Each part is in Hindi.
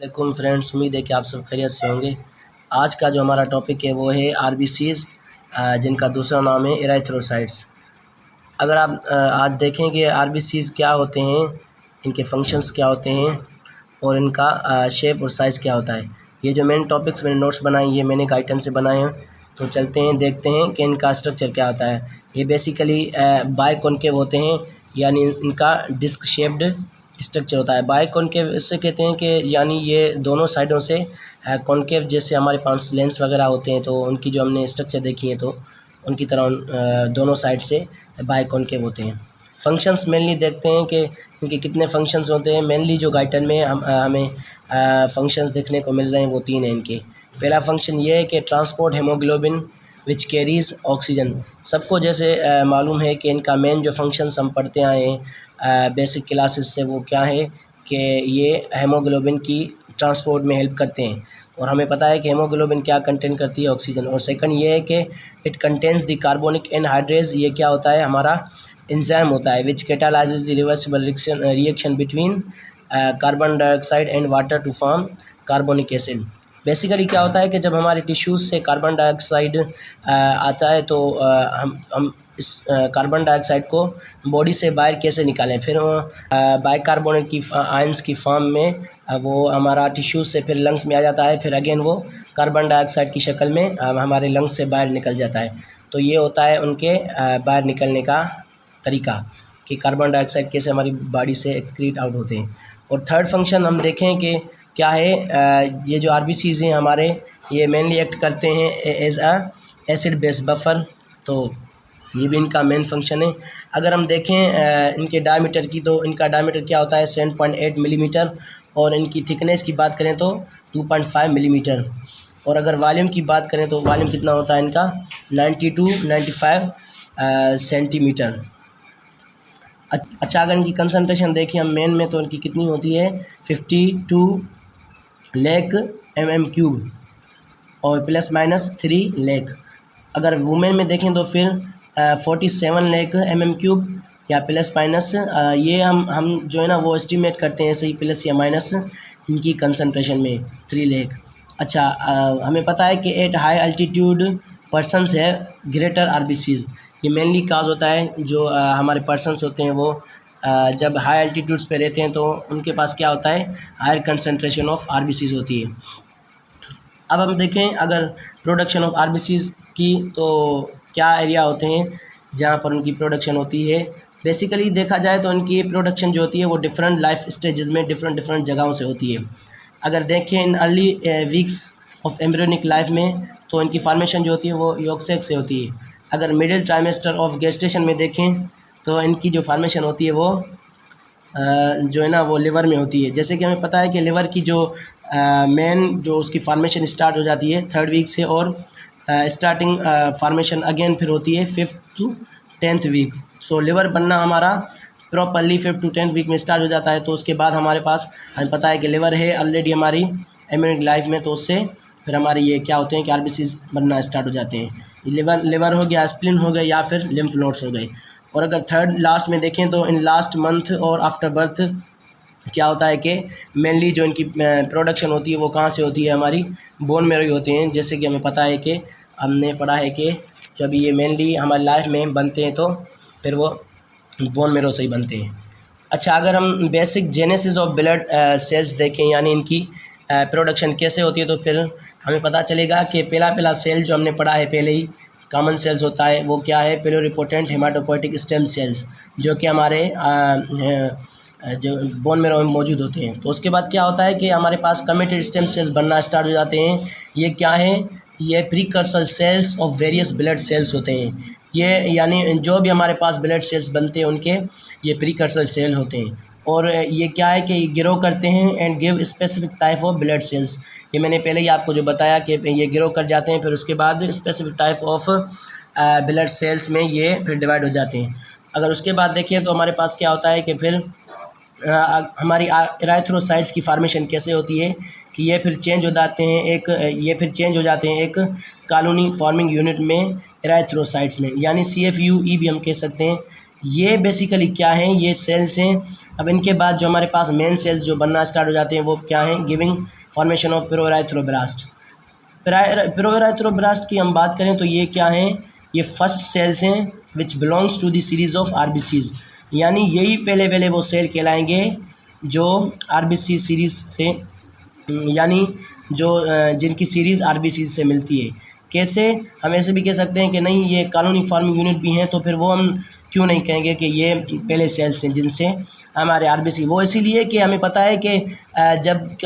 वालेकुम फ्रेंड्स, उम्मीद है कि आप सब खैरियत से होंगे। आज का जो हमारा टॉपिक है वो है आरबीसीज़, जिनका दूसरा नाम है एराइथ्रोसाइट्स। अगर आप आज देखें कि आरबीसीज़ क्या होते हैं, इनके फंक्शंस क्या होते हैं और इनका शेप और साइज़ क्या होता है। ये जो मेन टॉपिक्स मैंने नोट्स बनाए ये मैंने गाइडन से बनाए हैं, तो चलते हैं देखते हैं कि इनका स्ट्रक्चर क्या होता है। ये बेसिकली बाइकॉन्केव होते हैं, यानी इनका डिस्क शेप्ड स्ट्रक्चर होता है। बाइकॉन्केव इससे कहते हैं कि यानी ये दोनों साइडों से कॉन्केव, जैसे हमारे पास लेंस वगैरह होते हैं तो उनकी जो हमने स्ट्रक्चर देखी है तो उनकी तरह दोनों साइड से बाइकॉन्केव होते हैं। फंक्शंस मेनली देखते हैं कि इनके कितने फंक्शंस होते हैं। मेनली जो गाइडन में हमें फंक्शंस देखने को मिल रहे हैं वो 3 हैं इनके। पहला फंक्शन ये है कि transport haemoglobin which carries oxygen. सबको जैसे मालूम है कि इनका मेन जो फंक्शंस हम पढ़ते आए हैं बेसिक क्लासेस से, वो क्या है कि ये हेमोग्लोबिन की ट्रांसपोर्ट में हेल्प करते हैं। और हमें पता है कि हेमोग्लोबिन क्या कंटेन करती है, ऑक्सीजन। और सेकंड ये है कि it contains the carbonic anhydrase. ये क्या होता है, हमारा एंजाइम होता है which catalyses the reversible reaction between carbon dioxide and water to form carbonic acid. Basically क्या होता है कि जब हमारे टिश्यूज़ से कार्बन डाइऑक्साइड आता है तो हम इस कार्बन डाइऑक्साइड को बॉडी से बाहर कैसे निकालें। फिर बाइकार्बोनेट की आयंस की फॉर्म में वो हमारा टिश्यूज़ से फिर लंग्स में आ जाता है। फिर अगेन वो कार्बन डाइऑक्साइड की शक्ल में हमारे लंग्स से बाहर निकल जाता है। तो ये होता है उनके बाहर निकलने का तरीका कि कार्बन डाइऑक्साइड कैसे हमारी बॉडी से एक्सक्रीट आउट होते हैं। और थर्ड फंक्शन हम देखें कि क्या है, ये जो आरबीसीज़ हैं हमारे, ये मेनली एक्ट करते हैं एज एसिड बेस बफर। तो ये भी इनका मेन फंक्शन है। अगर हम देखें इनके डायमीटर की, तो इनका डायमीटर क्या होता है 7.8 मिलीमीटर। और इनकी थिकनेस की बात करें तो 2.5 मिलीमीटर। और अगर वॉल्यूम की बात करें तो वॉल्यूम कितना होता है इनका 95 सेंटीमीटर। अच्छा, अगर इनकी कंसनट्रेशन देखें हम मेन में, तो इनकी कितनी होती है 52 लाख mm³ और ±3 लाख। अगर वुमेन में देखें तो फिर 47 लाख mm³ या ±, ये हम जो है ना वो एस्टिमेट करते हैं सही प्लस या माइनस इनकी कंसनट्रेशन में 3 लाख। अच्छा, हमें पता है कि एट हाई अल्टीट्यूड पर्सनस है ग्रेटर आरबीसीज़। ये मेनली काज होता है जो हमारे पर्सनस होते हैं वो जब हाई एल्टीट्यूड्स पे रहते हैं तो उनके पास क्या होता है, हायर कंसनट्रेशन ऑफ आरबीसीज़ होती है। अब हम देखें अगर प्रोडक्शन ऑफ आरबीसीज़ की, तो क्या एरिया होते हैं जहाँ पर उनकी प्रोडक्शन होती है। बेसिकली देखा जाए तो इनकी प्रोडक्शन जो होती है वो डिफरेंट लाइफ स्टेजेस में डिफरेंट जगहों से होती है। अगर देखें in early weeks of embryonic life में, तो इनकी फार्मेशन जो होती है वो यॉर्क सेक से होती है। अगर मिडिल ट्राइमेस्टर ऑफ गेस्टेशन में देखें तो इनकी जो फार्मेशन होती है वो जो है ना वो लिवर में होती है। जैसे कि हमें पता है कि लिवर की जो मेन जो उसकी फार्मेशन स्टार्ट हो जाती है 3rd वीक से, और स्टार्टिंग फार्मेशन अगेन फिर होती है 5th to 10th week. So liver बनना हमारा properly 5th to 10th week में स्टार्ट हो जाता है। तो उसके बाद हमारे पास हमें पता है कि लिवर है ऑलरेडी हमारी एम्ब्रियोनिक लाइफ में, तो उससे फिर हमारे ये क्या होते हैं कि आरबीसीज़ बनना स्टार्ट हो जाते हैं। लिवर हो गया, स्प्लीन हो गए, या फिर लिम्फ नोड्स हो गए। और अगर थर्ड लास्ट में देखें तो इन लास्ट मंथ और आफ्टर बर्थ क्या होता है कि मेनली जो इनकी प्रोडक्शन होती है वो कहाँ से होती है, हमारी बोन मैरो ही होते हैं। जैसे कि हमें पता है कि हमने पढ़ा है कि जब ये मेनली हमारी लाइफ में बनते हैं तो फिर वो बोन मैरो से ही बनते हैं। अच्छा, अगर हम basic genesis of blood cells देखें, यानी इनकी प्रोडक्शन कैसे होती है, तो फिर हमें पता चलेगा कि पहला सेल जो हमने पढ़ा है पहले ही, कॉमन सेल्स होता है, वो क्या है प्लुरिपोटेंट हेमाटोपोइटिक स्टेम सेल्स, जो कि हमारे जो बोन मैरो में मौजूद होते हैं। तो उसके बाद क्या होता है कि हमारे पास कमिटेड स्टेम सेल्स बनना स्टार्ट हो जाते हैं। ये क्या है, ये precursor cells of various blood cells होते हैं। ये यानी जो भी हमारे पास ब्लड सेल्स बनते हैं उनके ये प्रीकर्सर सेल होते हैं। और ये क्या है कि ये ग्रो करते हैं and give specific type of blood cells. ये मैंने पहले ही आपको जो बताया कि ये ग्रो कर जाते हैं, फिर उसके बाद specific type of blood cells में ये फिर डिवाइड हो जाते हैं। अगर उसके बाद देखें तो हमारे पास क्या होता है कि फिर हमारी एराइथ्रोसाइट्स की फार्मेशन कैसे होती है कि ये फिर चेंज हो जाते हैं एक कॉलोनी फॉर्मिंग यूनिट में एराइथ्रोसाइट्स में, यानी CFUE भी हम कह सकते हैं ये बेसिकली क्या हैं, ये सेल्स हैं। अब इनके बाद जो हमारे पास मेन सेल्स जो बनना स्टार्ट हो जाते हैं वो क्या हैं, गिविंग फॉर्मेशन ऑफ प्रोएराथ्रोब्लास्ट। प्रोएराथ्रोब्लास्ट की हम बात करें तो ये क्या हैं, ये फर्स्ट सेल्स हैं which belongs to the series of RBCs, यानी यही पहले वो सेल कहलाएंगे जो आरबीसी सीरीज़ से, यानी जो जिनकी सीरीज़ आरबीसी से मिलती है। कैसे, हम ऐसे भी कह सकते हैं कि नहीं ये कॉलोनी फॉर्मिंग यूनिट भी हैं, तो फिर वो हम क्यों नहीं कहेंगे कि ये पहले सेल्स हैं जिनसे हमारे आरबीसी, वो इसीलिए कि हमें पता है कि जब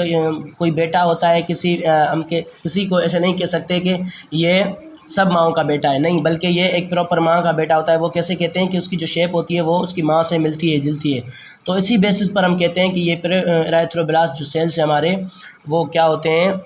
कोई बेटा होता है किसी को ऐसे नहीं कह सकते कि ये सब माँओं का बेटा है, नहीं, बल्कि ये एक प्रॉपर माँ का बेटा होता है। वो कैसे कहते हैं कि उसकी जो शेप होती है वो उसकी माँ से मिलती है जुलती है। तो इसी बेसिस पर हम कहते हैं कि ये प्रोएराथ्रोब्लास्ट जो सेल्स हैं हमारे, वो क्या होते हैं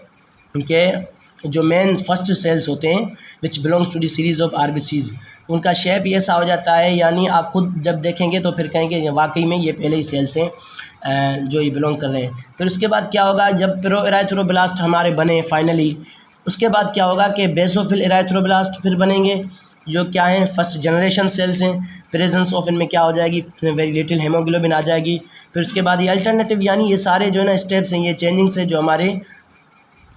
कि जो मेन फर्स्ट सेल्स होते हैं which belongs to the series of RBCs, उनका शेप ये ऐसा हो जाता है, यानी आप खुद जब देखेंगे तो फिर कहेंगे वाकई में ये पहले ही सेल्स हैं जो ये बिलोंग कर रहे हैं। फिर उसके बाद क्या होगा, जब प्रोएराथ्रोब्लास्ट हमारे बने फाइनली, उसके बाद क्या होगा कि बेसोफिल एराथ्रोब्लास्ट फिर बनेंगे, जो क्या हैं फर्स्ट जनरेशन सेल्स हैं। प्रेजेंस ऑफ इनमें क्या हो जाएगी, वेरी लिटिल हेमोग्लोबिन आ जाएगी। फिर उसके बाद ये अल्टरनेटिव, यानी ये सारे जो है ना स्टेप्स हैं, ये चेंजिंग्स हैं जो हमारे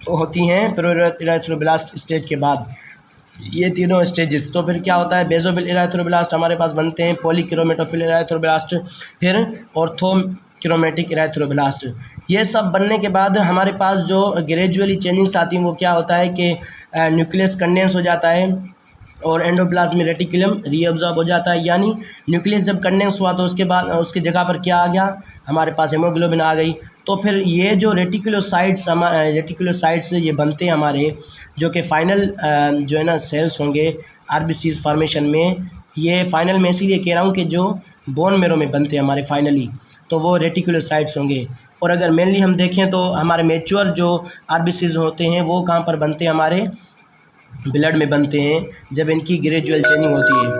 होती हैं प्रोएराथ्रोब्लास्ट स्टेज के बाद, ये तीनों स्टेजेस। तो फिर क्या होता है, बेसोफिल एराथ्रोब्लास्ट हमारे पास बनते हैं, पॉलीक्रोमेटोफिल एराथ्रोब्लास्ट, फिर ऑर्थोक्रोमेटिक एराथ्रोब्लास्ट। ये सब बनने के बाद हमारे पास जो ग्रेजुअली चेंजिंग्स आती हैं वो क्या होता है कि न्यूक्लियस कंडेंस हो जाता है और एंडोप्लाज्मिक रेटिकुलम रीअब्जॉर्ब हो जाता है। यानी न्यूक्लियस जब कंडेंस हुआ तो उसके बाद उसकी जगह पर क्या आ गया, हमारे पास हेमोग्लोबिन आ गई। तो फिर ये जो रेटिकुलोसाइट्स ये बनते हैं हमारे, जो कि फाइनल जो है ना सेल्स होंगे आरबीसीज फॉर्मेशन में। ये फाइनल में इसीलिए कह रहा हूँ कि जो बोन मेरो में बनते हैं हमारे फाइनली, तो वो रेटिकुलोसाइट्स होंगे। और अगर मेनली हम देखें तो हमारे मैच्योर जो आरबीसीज होते हैं वो कहाँ पर बनते हैं, हमारे ब्लड में बनते हैं जब इनकी ग्रेजुअल चेंजिंग होती है।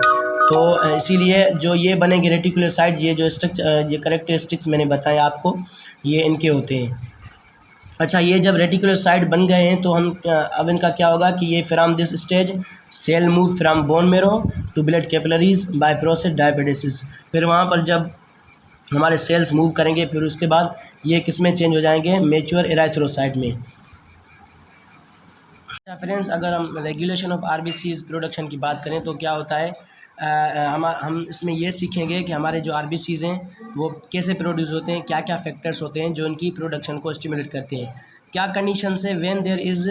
तो इसीलिए जो ये बनेंगे रेटिकुलोसाइट, ये जो स्ट्रक्चर ये करेक्टरिस्टिक्स मैंने बताया आपको, ये इनके होते हैं। अच्छा, ये जब रेटिकुलोसाइट बन गए हैं तो हम अब इनका क्या होगा कि ये from this stage cell move from bone marrow to blood capillaries by process diapedesis. फिर वहाँ पर जब हमारे सेल्स मूव करेंगे फिर उसके बाद ये किस में चेंज हो जाएंगे, मैच्योर एराथ्रोसाइट में। अच्छा फ्रेंड्स, अगर हम रेगुलेशन ऑफ आरबीसीज प्रोडक्शन की बात करें तो क्या होता है, हम इसमें ये सीखेंगे कि हमारे जो आरबीसीज हैं वो कैसे प्रोड्यूस होते हैं, क्या क्या फैक्टर्स होते हैं जो इनकी प्रोडक्शन को स्टिमुलेट करते हैं, क्या कंडीशन है when there is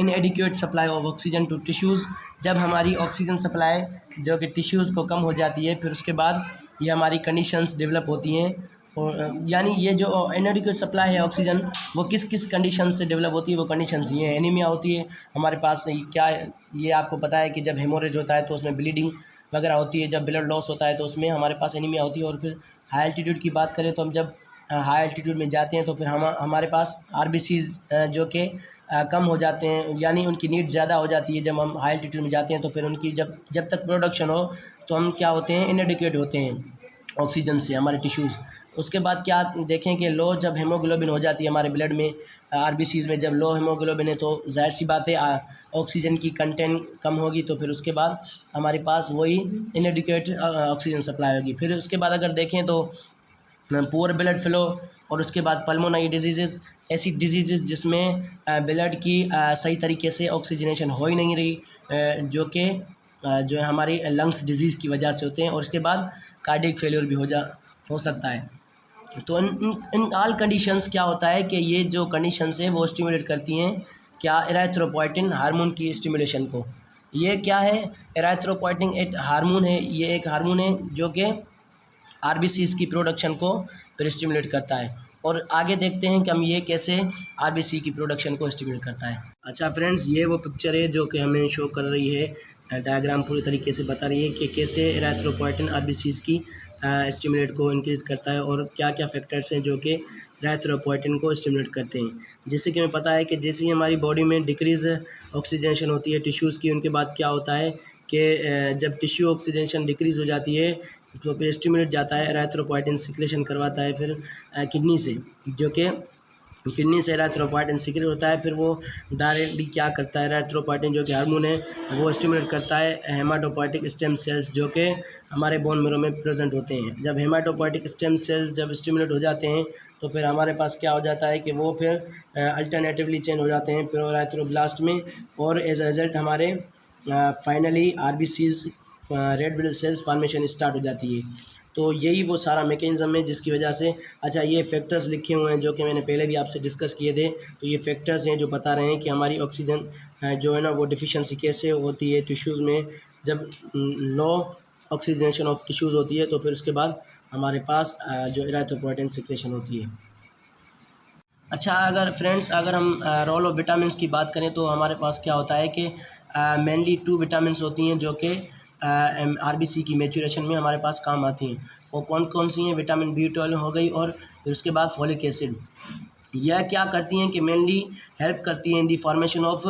inadequate supply of oxygen to tissues, जब हमारी ऑक्सीजन सप्लाई जो कि टिश्यूज़ को कम हो जाती है, फिर उसके बाद ये हमारी कंडीशंस डेवलप होती हैं। और यानी ये जो इनएडिक्वेट सप्लाई है ऑक्सीजन, वो किस किस कंडीशन से डेवलप होती है, वो कंडीशंस ये हैं, एनीमिया होती है हमारे पास, क्या ये आपको पता है कि जब हेमोरेज होता है तो उसमें ब्लीडिंग वगैरह होती है, जब ब्लड लॉस होता है तो उसमें हमारे पास एनीमिया होती है। और फिर हाई एल्टीट्यूड की बात करें तो हम जब हाई एल्टीट्यूड में जाते हैं तो फिर हमारे पास आरबीसीज जो कि कम हो जाते हैं, यानी उनकी नीड ज़्यादा हो जाती है। जब हम हाई एल्टीट्यूड में जाते हैं तो फिर उनकी जब तक प्रोडक्शन हो तो हम क्या होते हैं, इनएडिक्वेट होते हैं ऑक्सीजन से हमारे टिश्यूज़। उसके बाद क्या देखें कि लो जब हेमोग्लोबिन हो जाती है हमारे ब्लड में, आरबीसीज में जब लो हेमोग्लोबिन है तो जाहिर सी बात है ऑक्सीजन की कंटेंट कम होगी, तो फिर उसके बाद हमारे पास वही इनएडिक्वेट ऑक्सीजन सप्लाई होगी। फिर उसके बाद अगर देखें तो पुअर ब्लड फ्लो, और उसके बाद पल्मोनरी डिजीज़, ऐसी डिजीज़ जिसमें ब्लड की सही तरीके से ऑक्सीजनेशन हो ही नहीं रही, जो कि जो है हमारी लंग्स डिजीज़ की वजह से होते हैं। और उसके बाद कार्डियक फेलियर भी हो सकता है। तो इन ऑल कंडीशंस क्या होता है कि ये जो कंडीशंस हैं वो स्टिमुलेट करती हैं क्या, एराथ्रोपोइटिन हार्मोन की स्टिमुलेशन को। ये क्या है, एराथ्रोपोइटिन एक हार्मोन है, ये एक हार्मोन है जो कि आरबीसीज की प्रोडक्शन को फिर स्टिमुलेट करता है। और आगे देखते हैं कि हम ये कैसे आरबीसी की प्रोडक्शन को स्टिमुलेट करता है। अच्छा फ्रेंड्स, ये वो पिक्चर है जो कि हमें शो कर रही है, डायग्राम पूरी तरीके से बता रही है कि कैसे एराथ्रोपोइटिन आरबीसीज की स्टिमुलेट को इंक्रीज़ करता है और क्या क्या फैक्टर्स हैं जो कि एराथ्रोपोइटिन को स्टिमुलेट करते हैं। जैसे कि हमें पता है कि जैसे ही हमारी बॉडी में डिक्रीज़ ऑक्सीजनेशन होती है टिश्यूज़ की, उनके बाद क्या होता है कि जब टिश्यू ऑक्सीजनेशन डिक्रीज़ हो जाती है तो फिर स्टिमुलेट जाता है, एराथ्रोपोइटिन सिक्रेशन करवाता है फिर किडनी से, जो कि किडनी से एराथ्रोपोइटिन सीक्रेट होता है, फिर वो डायरेक्टली क्या करता है, एराथ्रोपोइटिन जो कि हार्मोन है वो स्टिमुलेट करता है हेमाटोपोइटिक स्टेम सेल्स जो कि हमारे बोन मैरो में प्रेजेंट होते हैं। जब हेमाटोपोइटिक स्टेम सेल्स जब स्टिमुलेट हो जाते हैं तो फिर हमारे पास क्या हो जाता है कि वो फिर अल्टरनेटिवली चेंज हो जाते हैं प्यूरोएराथ्रोब्लास्ट में, और एज अ रिजल्ट हमारे finally RBCs red blood cells formation start हो जाती है। तो यही वो सारा मैकेनिज़्म है जिसकी वजह से, अच्छा ये फैक्टर्स लिखे हुए हैं जो कि मैंने पहले भी आपसे डिस्कस किए थे। तो ये फैक्टर्स हैं जो बता रहे हैं कि हमारी ऑक्सीजन जो है ना वो डिफिशिएंसी कैसे होती है टिश्यूज़ में। जब लो ऑक्सीजनेशन ऑफ टिश्यूज़ होती है तो फिर उसके बाद हमारे पास जो एराथ्रोपोइटिन सिक्रेशन होती है। अच्छा अगर फ्रेंड्स अगर हम रोल ऑफ विटामिन्स की बात करें तो हमारे पास क्या होता है कि मेनली 2 विटामिन्स होती हैं जो कि आरबीसी की मैच्योरेशन में हमारे पास काम आती हैं। वो कौन कौन सी हैं? विटामिन B12 हो गई, और फिर उसके बाद फॉलिक एसिड। यह क्या करती हैं कि मेनली हेल्प करती हैं in the formation of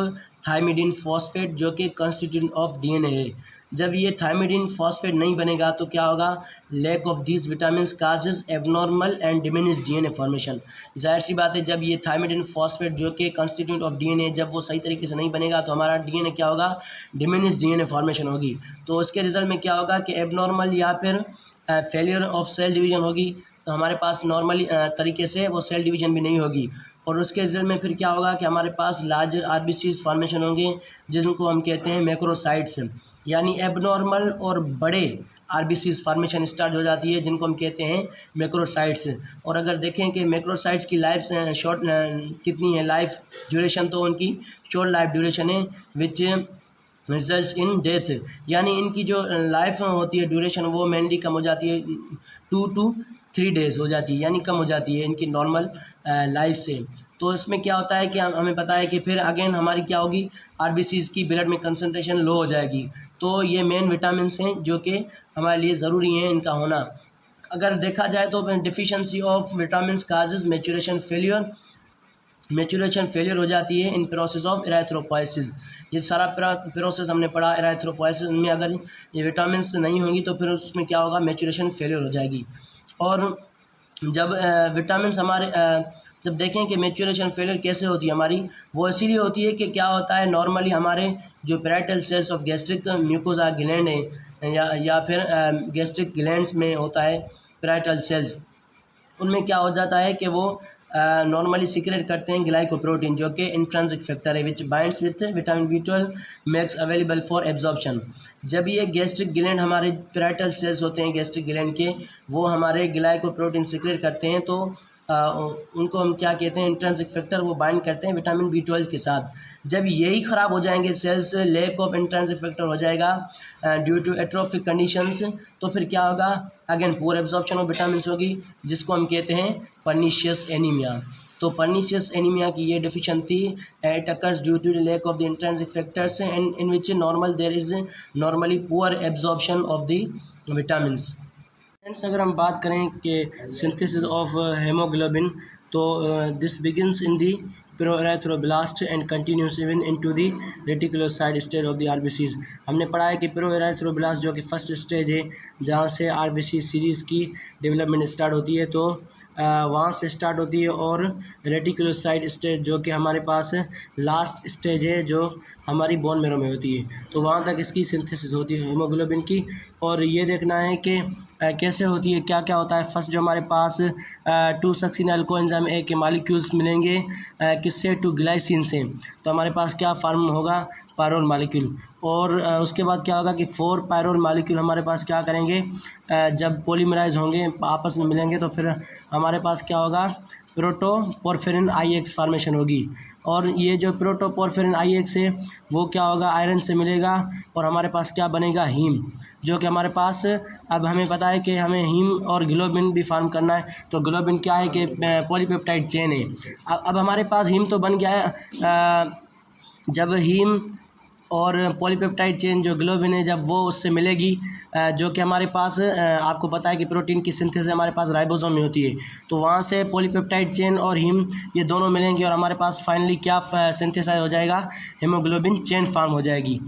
thymidine phosphate जो कि कंस्टिट्यूएंट ऑफ डीएनए है। जब ये थायमिडिन फॉस्फेट नहीं बनेगा तो क्या होगा? Lack of these vitamin causes abnormal and diminish DNA formation. जाहिर सी बात है, जब ये थायमिडिन फॉस्फेट जो कि कंस्टिट्यूएंट ऑफ डीएनए जब वो सही तरीके से नहीं बनेगा तो हमारा डीएनए क्या होगा? डिमिनिश डीएनए फॉर्मेशन होगी। तो उसके रिजल्ट में क्या होगा कि एबनॉर्मल या फिर फेलियर ऑफ सेल डिवीजन होगी। तो हमारे पास नॉर्मली तरीके से वो सेल डिवीजन भी नहीं होगी, और उसके रिजल्ट में फिर क्या होगा कि हमारे पास लार्जर आरबीसीज फॉर्मेशन होंगे जिनको हम कहते हैं मैक्रोसाइट्स, यानी एबनॉर्मल और बड़े आरबीसीज फॉर्मेशन स्टार्ट हो जाती है जिनको हम कहते हैं मैक्रोसाइट्स। और अगर देखें कि मैक्रोसाइट्स की लाइफ शॉर्ट कितनी है लाइफ ड्यूरेशन, तो उनकी शॉर्ट लाइफ ड्यूरेशन है विच रिजल्ट्स इन डेथ, यानी इनकी जो लाइफ होती है ड्यूरेशन वो मेनली कम हो जाती है 2 to 3 डेज़ हो जाती है, यानी कम हो जाती है इनकी नॉर्मल लाइफ से। तो इसमें क्या होता है कि हमें पता है कि फिर अगेन हमारी क्या होगी? आरबीसीज की ब्लड में कंसनट्रेशन लो हो जाएगी। तो ये मेन विटामिन्स हैं जो कि हमारे लिए ज़रूरी हैं इनका होना। अगर देखा जाए तो deficiency of vitamins causes maturation failure हो जाती है इन प्रोसेस ऑफ एराथ्रोपोइसिस। ये सारा प्रोसेस हमने पढ़ा एराथ्रोपोइसिस में, अगर ये विटामिन्स नहीं होंगी तो फिर उसमें क्या होगा? मैच्योरेशन फेलियर हो जाएगी। और जब विटामिन्स हमारे जब देखें कि मैच्योरेशन फेलियर कैसे होती है हमारी, वो इसीलिए होती है कि क्या होता है नॉर्मली हमारे जो parietal cells of gastric mucosa gland है या फिर गैस्ट्रिक ग्लैंड्स में होता है पैराइटल सेल्स, उनमें क्या हो जाता है कि वो नॉर्मली सीक्रेट करते हैं ग्लाइकोप्रोटीन जो कि इंट्रिंसिक फैक्टर है विच binds with vitamin B12 makes available for absorption. जब ये गैस्ट्रिक ग्लैंड हमारे पैराइटल सेल्स होते हैं गैस्ट्रिक ग्लैंड के, वो हमारे ग्लाइकोप्रोटीन सीक्रेट करते हैं, तो उनको हम क्या कहते हैं? इंट्रिंसिक फैक्टर, वो बाइंड करते हैं विटामिन B12 के साथ। जब यही ख़राब हो जाएंगे cells, lack of intrinsic factor हो जाएगा ड्यू टू एट्रोफिक कंडीशंस, तो फिर क्या होगा? Again poor absorption of vitamins होगी जिसको हम कहते हैं पर्नीशियस एनीमिया। तो पर्नीशियस एनीमिया की ये deficiency it occurs due to the lack of the intrinsic factors and in which normal there is normally poor absorption of the vitamins. Friends अगर हम बात करें कि सिंथेसिस ऑफ हेमोग्लोबिन, तो this begins in the proerythroblast and continues even into the reticulocyte stage of the RBCs. हमने पढ़ा है कि प्रोएराथ्रोब्लास्ट जो कि फर्स्ट स्टेज है जहाँ से आरबीसी सीरीज़ की डेवलपमेंट स्टार्ट होती है, तो वहाँ से स्टार्ट होती है, और रेटिकुलोसाइट स्टेज जो कि हमारे पास लास्ट स्टेज है जो हमारी बोन मैरो में होती है, तो वहाँ तक इसकी सिंथेसिस होती है हीमोग्लोबिन की। और ये देखना है कि कैसे होती है, क्या क्या होता है। फर्स्ट जो हमारे पास 2-सक्सिनल कोएंजाइम ए के मालिक्यूल्स मिलेंगे किससे? 2 ग्लाइसिन से, तो हमारे पास क्या फार्म होगा? Pyrrole molecule. और उसके बाद क्या होगा कि 4 पायरोल मालिक्यूल हमारे पास क्या करेंगे? जब पॉलीमराइज होंगे आपस में मिलेंगे तो फिर हमारे पास क्या होगा? प्रोटोपोर्फिरिन IX फॉर्मेशन होगी। और ये जो प्रोटोपोर्फिरिन IX है वो क्या होगा? आयरन से मिलेगा, और हमारे पास क्या बनेगा? हीम, जो कि हमारे पास अब हमें पता है कि हमें हीम और ग्लोबिन भी फार्म करना है। तो ग्लोबिन क्या है कि पॉलीपेप्टाइड चेन है। अब हमारे पास हीम तो बन गया है, जब हीम और पॉलीपेप्टाइड चेन जो ग्लोबिन है जब वो उससे मिलेगी, जो कि हमारे पास आपको पता है कि प्रोटीन की सिंथेसिस हमारे पास राइबोसोम में होती है, तो वहाँ से पॉलीपेप्टाइड चेन और हीम ये दोनों मिलेंगे और हमारे पास फाइनली क्या सिंथेसाइज हो जाएगा? हेमोग्लोबिन चेन फार्म हो जाएगी।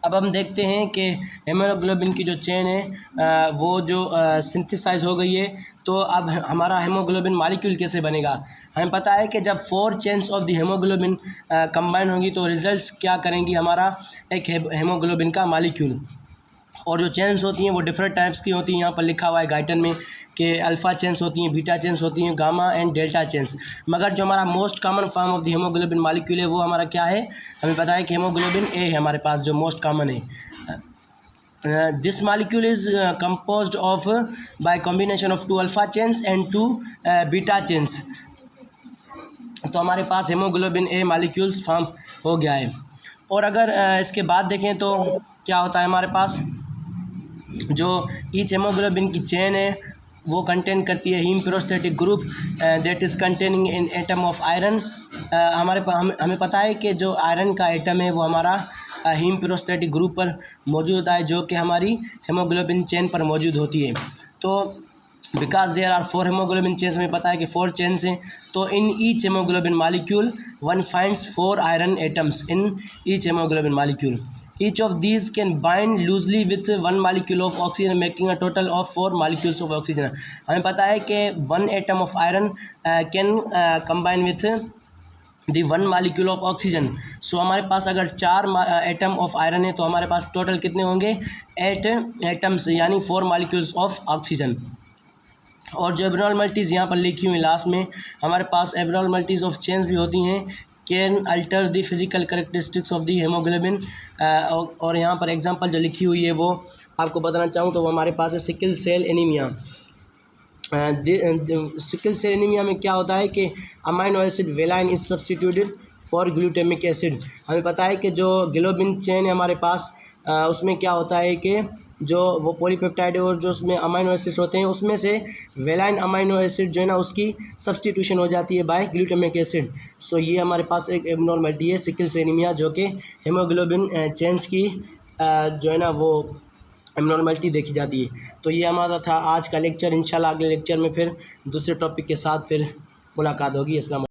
अब हम देखते हैं कि हेमोग्लोबिन की जो चेन है वो जो सिंथेसाइज हो गई है, तो अब हमारा हेमोग्लोबिन मॉलिक्यूल कैसे बनेगा? हमें पता है कि जब 4 chains of the haemoglobin combine होंगी तो रिजल्ट्स क्या करेंगी, हमारा एक हेमोग्लोबिन का मालिक्यूल। और जो चेन्स होती हैं वो डिफरेंट टाइप्स की होती हैं, यहाँ पर लिखा हुआ है गाइडन में कि अल्फ़ा चेन्स होती हैं, बीटा चेन्स होती हैं, गामा एंड डेल्टा चेन्स। मगर जो हमारा most common form of the haemoglobin molecule है वो हमारा क्या है, हमें पता है कि हेमोग्लोबिन ए है हमारे पास जो मोस्ट कॉमन है। This molecule is composed of bye combination of 2 alpha chains and 2 beta chains. तो हमारे पास हेमोग्लोबिन ए मालिक्यूल्स फॉर्म हो गया है। और अगर इसके बाद देखें तो क्या होता है, हमारे पास जो ईच हेमोग्लोबिन की चेन है वो कंटेन करती है haem prosthetic group that is containing in atom of iron. हमें पता है कि जो आयरन का एटम है वो हमारा हीम पेरोस्टेटिक ग्रुप पर मौजूद है, जो कि हमारी हेमोग्लोबिन चेन पर मौजूद होती है। तो because there are 4 haemoglobin chains, हमें पता है कि 4 चेन्स हैं, तो in each haemoglobin molecule one finds 4 iron atoms in each haemoglobin molecule. Each of these can bind loosely with 1 molecule of oxygen, making a total of 4 molecules of oxygen. हमें पता है कि 1 atom of iron can combine with the 1 molecule of oxygen. So हमारे पास अगर 4 atom of iron है तो हमारे पास टोटल कितने होंगे, 8 atoms यानी 4 molecules of oxygen। और जो एब्नॉर्मलिटीज़ यहाँ पर लिखी हुई लास्ट में, हमारे पास एब्नॉर्मलिटीज़ ऑफ चेन्स भी होती हैं, can alter the physical characteristics of the haemoglobin. और यहाँ पर एग्जांपल जो लिखी हुई है वो आपको बताना चाहूँ तो वो हमारे पास है sickle cell anaemia. Sickle cell anaemia में क्या होता है कि amino acid valine is substituted for glutamic acid. हमें पता है कि जो ग्लोबिन चेन है हमारे पास उसमें क्या होता है कि जो वो पॉलीपेप्टाइड है और जो उसमें अमाइनो एसिड होते हैं उसमें से वेलाइन अमाइनो एसिड जो है ना उसकी सब्सटीट्यूशन हो जाती है बाय ग्लूटामिक एसिड। सो ये हमारे पास एक एब्नॉर्मलिटी है सिकल सेल एनीमिया, जो कि हेमोग्लोबिन चेन्स की जो है ना वो एब्नॉर्मलिटी देखी जाती है। तो ये हमारा था आज का लेक्चर। इंशाल्लाह अगले लेक्चर में फिर दूसरे टॉपिक के साथ फिर मुलाकात होगी। अस्सलाम।